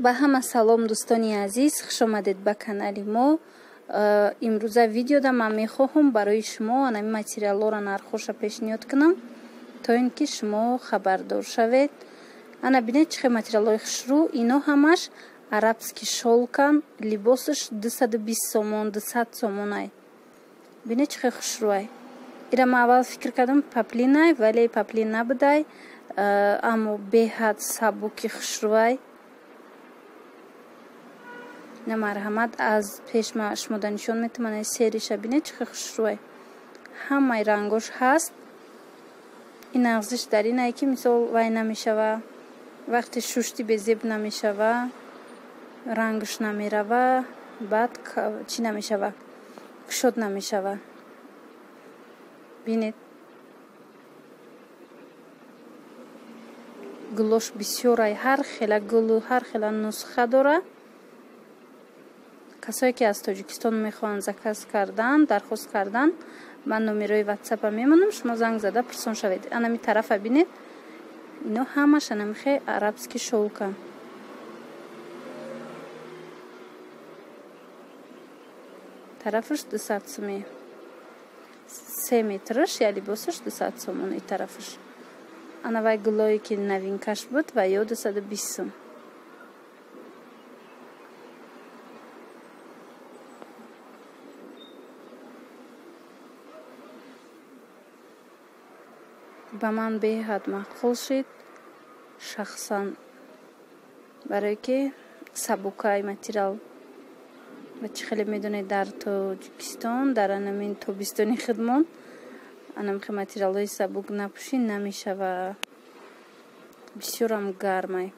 ба ҳама салом дӯстони азиз, хушомадед ба канали мо. имрӯза видеода ман мехоҳам барои шумо анами материаллора нархоша пешниҳод кунам, то ин ки шумо хабардор шавед. Ана бинед чихе материаллори хушрӯ, ино ҳамаш арабски шолкан, либосаш 220 сомон, 200 сомонай. Бинед чихе хушрӯай. Ира ман аввал фикр кардам паплинай, вале паплин набудай, аммо беҳад сабуки хушрӯай. на марҳамат аз пеш ма шумода нишон метавонам ана сериша бинед чихе хушрӯай. Ҳамаи рангош ҳаст. ин нағзиш дар инае ки мисол вай намешава, вақти шушти безеб намешава, рангаш намерава, баъд чӣ намешава, кушод намешава. бинед гулош бисёрай, ҳар хела гулу, ҳар хела нусха дора. касое ки аз тоҷикистон мехоҳанд заказ кардан, дархост кардан, ман номерои ватсапа мемонам, шумо занг зада пурсон шавед. анами тарафа бинед, ино ҳамаш анамихе арабски шолка. тарафаш 200 сомон, 3 метраш я либосаш 200 сомон и тарафаш. ана вай гулое ки новинкаш буд ва ё 220 сом. ба ман беҳад мақбул шид шахсан, барое ки сабукай материал. ва чӣ хеле медонед дар тоҷикистон дар анамин тобистони хидмон анамихе материалҳои сабук напӯшӣ намешава, бисёрам гармай.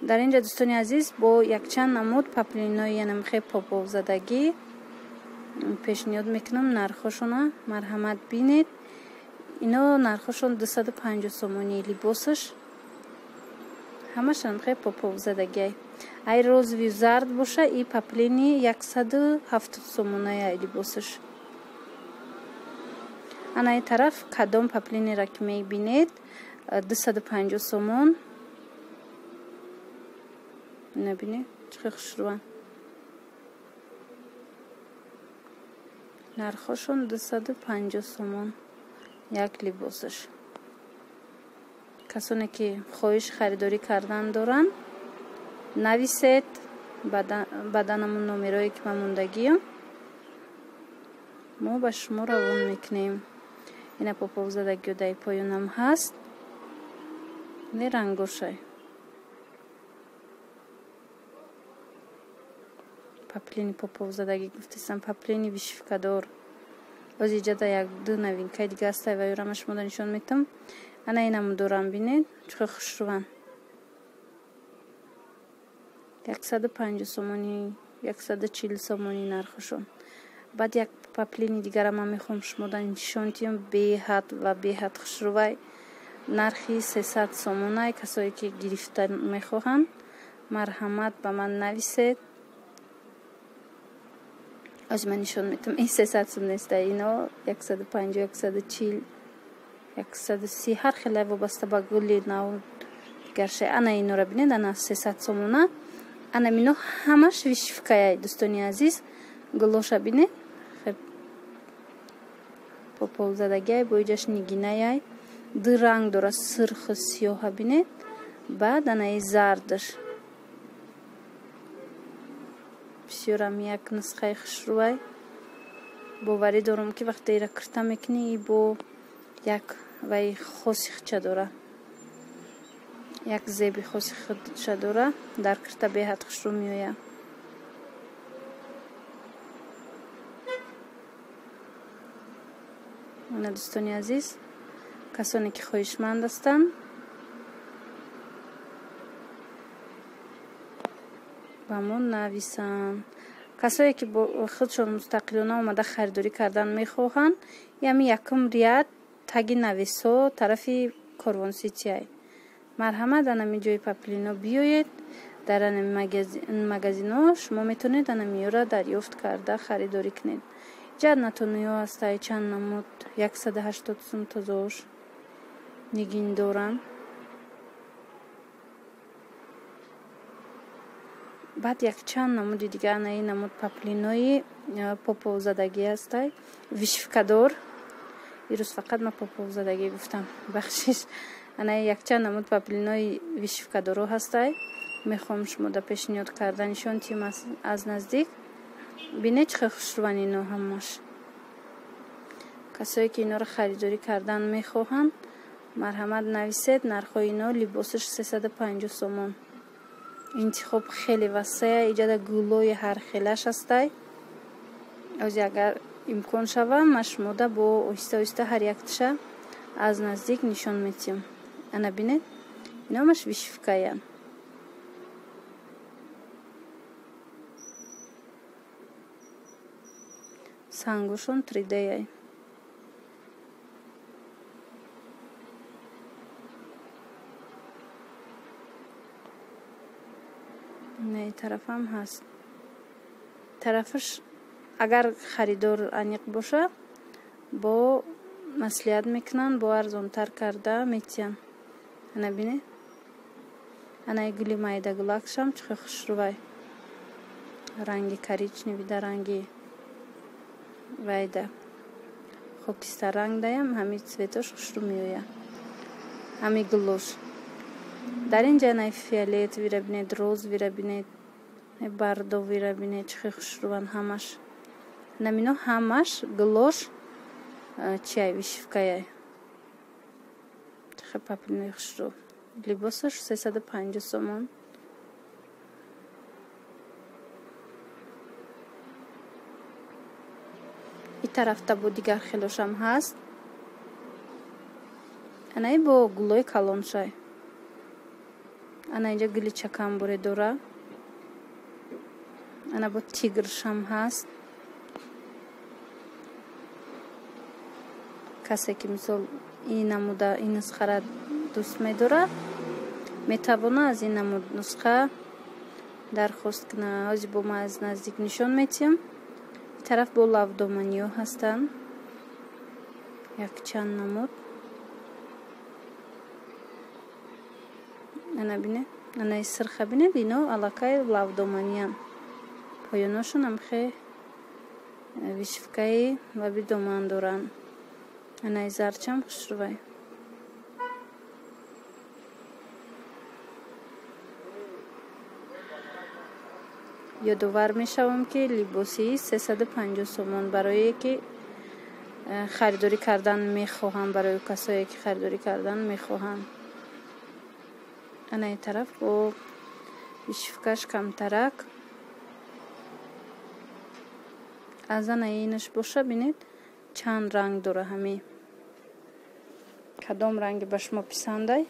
дар инҷа дӯстони азиз бо якчанд намуд паплинои анамихе поповзадагӣ пешниҳод мекунам нархошона. марҳамат бинед, ино нархошон 250 сомони либосаш, ҳамаш анамихе поповзадагӣ. ай розови зард боша, и паплини 170 сомонае либосаш. ана ин тараф кадом паплинеро ки мебинед 250 сомон. набинед чихе хушрӯан. нархошон 250 сомон як либосаш. касоне ки хоҳиш харидорӣ кардан доранд, нависед баданамон номерое ки ма мондагиам, мо ба шумо равон мекунем. ина поповзадагиё дар поёнам ҳаст, не рангошай. паплини поповзадагӣ гуфтисам, паплини вишивкадор. боз иҷада як-ду новинкаи дига астай ва ёрама шумода нишон метам. ана инаму дорам, бинед чихе хушрӯан. 150 сомони, 140 сомони нархошон. баъд як паплини дигара ман мехоҳам шумода нишон диҳам, беҳад ва беҳад хушрӯвай. нархи 300 сомонай. касое ки гирифта мехоҳанд, марҳамат ба ман нависед. аз ман нишон метам. ин 300 сом неста, ино 150, 140, 130 ҳар хела вобаста ба гули нав дигарша. ана инора бинед, ана 300 сомона. ана мино ҳамаш вишивкаяй дӯстони азиз. гулоша бинед, поповзадагиай бо иҷаш нигинаяй. ду ранг дора, сирху сиёҳа бинед. баъд анаи зардаш. бисёрам як нусхаи хушрӯай. боварӣ дорам ки вақте ира кирта мекунӣ, и бо як вай хоси хича дора, як зеби хоси хича дора. дар кирта беҳад хушрӯ меоя. ана дӯстони азиз, касоне ки хоҳишманд ҳастанд, ба мо нависанд. касое ки бо худшон мустақилона омада харидорӣ кардан мехоҳанд, ями якум рият таги нависо тарафи корвонситияй. марҳамат, анами ҷои паплино биёед. дар анами магазинҳо шумо метавонед анамиёра дарёфт карда харидорӣ кунед. ҷад натониё астай чанд намуд 180 сум тозош нигин дорам. баъд якчанд намуди дига ана ин намуд паплинои поповзадагӣ ҳастай, вишвкадор. ирӯз фақат ма поповзадагӣ гуфтам, бахшиш. ана якчанд намуд паплинои вишвкадоро ҳастай. мехоҳам шумода пешниҳод карданишон тим аз наздик. бинед чӣ хушруван ино ҳамаш. касое ки иноро харидорӣ кардан мехоҳанд, марҳамат нависед. нархҳои ино либосаш 350 сомон. интихоб хеле васеъ, иҷада гулои ҳар хелаш ҳастай. ози агар имкон шава ма шумода бо оҳиста оҳиста ҳар якташа аз наздик нишон метиҳам. ана бинед иномаш вишвкаян. сангушон 3D яй. не тарафам ҳаст. тарафаш агар харидор аниқ боша бо маслиҳат мекунанд, бо арзонтар карда метиҳанд. ана бинед анаи гули майда гулакшам чихе хушрувай. ранги коричневида, ранги вайда хокистар ранг даям, ҳами цветош хушрӯ меояд. ҳами гулош дар ин ҷа най фиолет вира бинед, роз вира бинед, бардо вира бинед, чихе хушруван ҳамаш. намино ҳамаш гулош чиай вишвкаяй. чихе паплинои хушрӯ. либосаш 350 сомон. ин тарафта бо дигар хелошам ҳаст. анаи бо гулои калоншай. ана инҷа гули чакамбуре дора. ана бо тигршам ҳаст. касе ки мисол ин намуда ин нусхара дӯст медорад, метавона аз ин намуд нусха дархост куна. ҳозир бо ма аз наздик нишон метиҳам. ин тараф бо лавдоманиё ҳастанд. якчанд намуд. ана бинед анаи сирха бинед, ино аллакай лавдоманиян. поёношон ҳам хе вишвкаи ва бидоман доранд. анаи зарчам хушрувай. ёдовар мешавам ки либоси 350 сомон барое ки харидорӣ кардан мехоҳанд, барои касое ки харидорӣ кардан мехоҳанд. анаи тараф бо вишвкаш камтарак. аз анаи инаш боша бинед чанд ранг дора. ҳами кадом ранги ба шумо писандай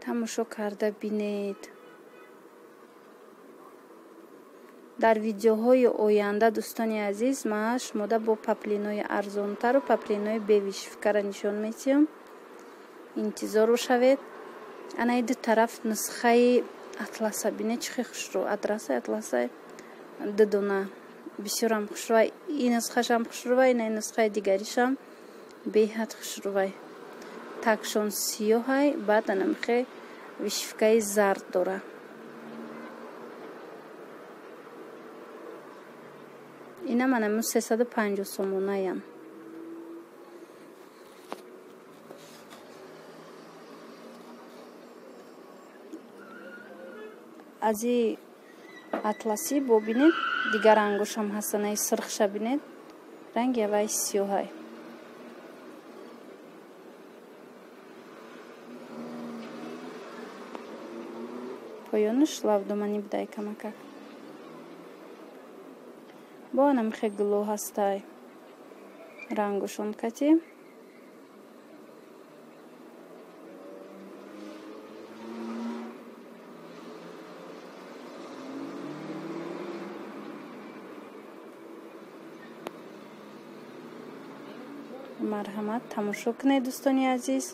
тамошо карда бинед. дар видеоҳои оянда дӯстони азиз ма шумода бо паплинои арзонтару паплинои бевишвкара нишон метиҳам. интизор бошавед. анаи ду тараф нусхаи атласа бинед чихе хушрӯ. адрасаи атласаи ду дона бисёрам хушрувай. ин нусхашам хушрувай, ина нусхаи дигаришам беҳад хушрувай. такшон сиёҳай, баъд анамихе вишвкаи зард дора. инам анаму 350 сомонаян. ази атласи бо бинед дигар рангошам ҳастанаи сирхша бинед, ранги авай сиёҳай. поёнаш лавдоманӣ будай камакак. бо анамихе гуло ҳастай. рангошон кати. марҳамат тамошо кунед дӯстони азиз.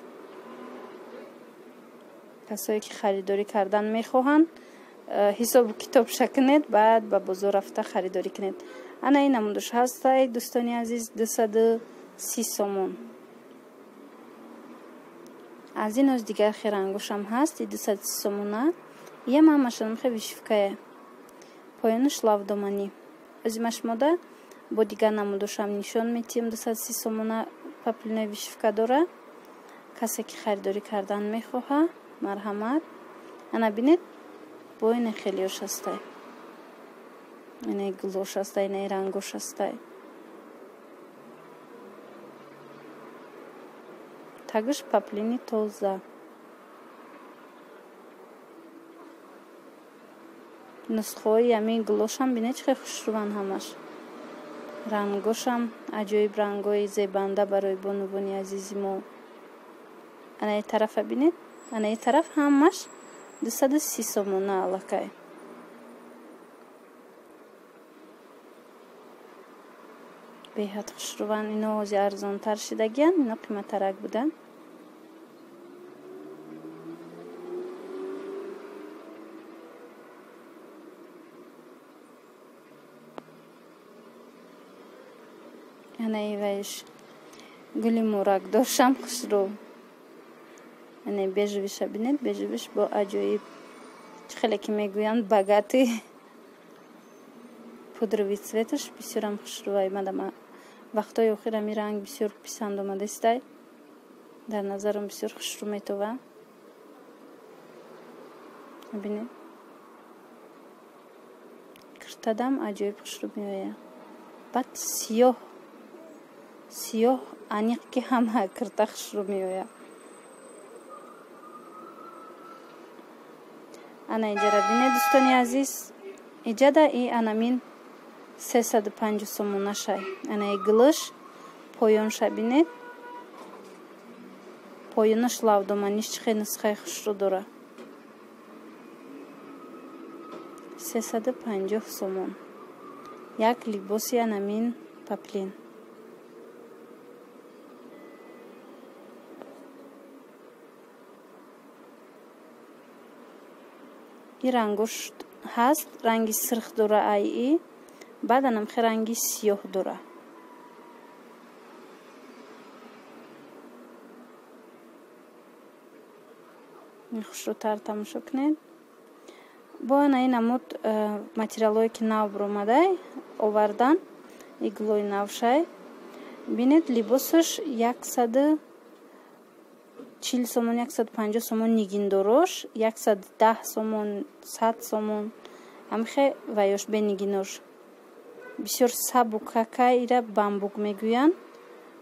касое ки харидорӣ кардан мехоҳанд ҳисобу китобша кунед, баъд ба бозор рафта харидорӣ кунед. ана ин намудаш ҳастай дӯстони азиз 230 сомон. аз ин оз дигар хе рангошам ҳаст 230 сомона. Я мамашам хе вишивкае. Поёнаш лавдоманӣ. Озимаш мода бо дигар намудошам нишон метиҳам 230 сомона паплинои вишивка дора. Касе ки харидорӣ кардан мехоҳа, марҳамат. Ана бинед бо ине хелиёш ҳастай. Ине гулош ҳастай, ине рангош ҳастай. Тагиш паплини тоза. Нусхаҳои ҳамин гулошам бинед чӣ хушруванд ҳамаш. Рангошам аҷоиб рангҳои зебанда барои бонувони азизи мо. Анаи тарафа бинед. Анаи тараф ҳамаш 230 сомона аллакай. Беҳад хушруванд. Ино ози арзонтар шидагиян, ино қиматтарак буданд. Анаи вайш гули муракдор шам хушру. Анаи бежевиша бинед, бежевиш бо аҷоиб хеле ки мегӯянд багати пудровый цветаш бисёрам хушрувай мадама. Вақтҳои охир ҳамин ранг бисёр писанд омадастай. Дар назарам бисёр хушру метова. Бинед. Киртадам аҷоиб хушру меояд. Баъд сиёҳ аниқ ки ҳама кирта хушру меояд. Ана иҷара бинед дӯстони азиз. Иҷада и анамин 350 сомона шай. Анаи гулаш поёнша бинед. Поёнаш лавдоманиш чихе нусхаи хушру дора. 350 сомон. Як либоси анамин паплин. ин рангош ҳаст. Ранги сирх дора айи. Баъд анамхе ранги сиёҳ дора. хушрутар тамошо кунед. Бо анаи намуд материалҳое ки нав буромадай овардан иглои навшай. Бинед либосаш 140 сомон, 150 сомон нигиндорош, 110 сомон, 100 сомон. Амхе ваёш бе нигинош. Бисёр сабукакай ира бамбук мегӯянд.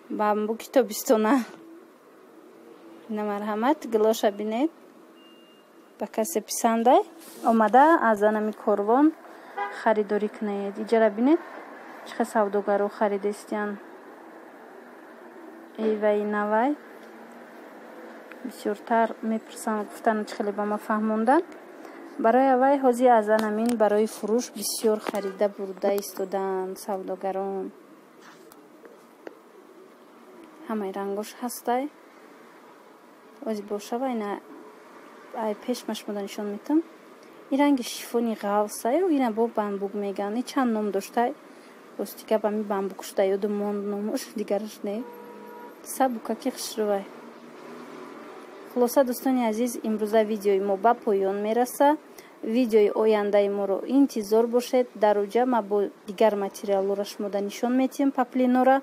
Бамбуки тобистона. Ина марҳамат гулоша бинед. Ба касе писандай омада аз анами корвон харидорӣ кунед. Иҷара бинед чихе савдогаро харидестиян. Эйваи навай бисёртар мепурсанд, гуфтанд чихеле ба ма фаҳмондан. Барои авай ҳозир аз анамин барои фурӯш бисёр харида бурда истоданд савдогарон. ҳамаи рангош ҳастай. ози бошава ина ай пешмаш мода нишон метам. ин ранги шифони ғавсаю ина бо бамбук меган. ин чанд ном доштай. бостика бами бамбук шуда ёдум монд номуш дигараш не. Сабука ки хушрувай. хулоса дӯстони азиз, имрӯза видеои мо ба поён мераса. видеои ояндаи моро интизор бошед. дар оҷа ма бо дигар материалора шумода нишон метиҳем паплинора.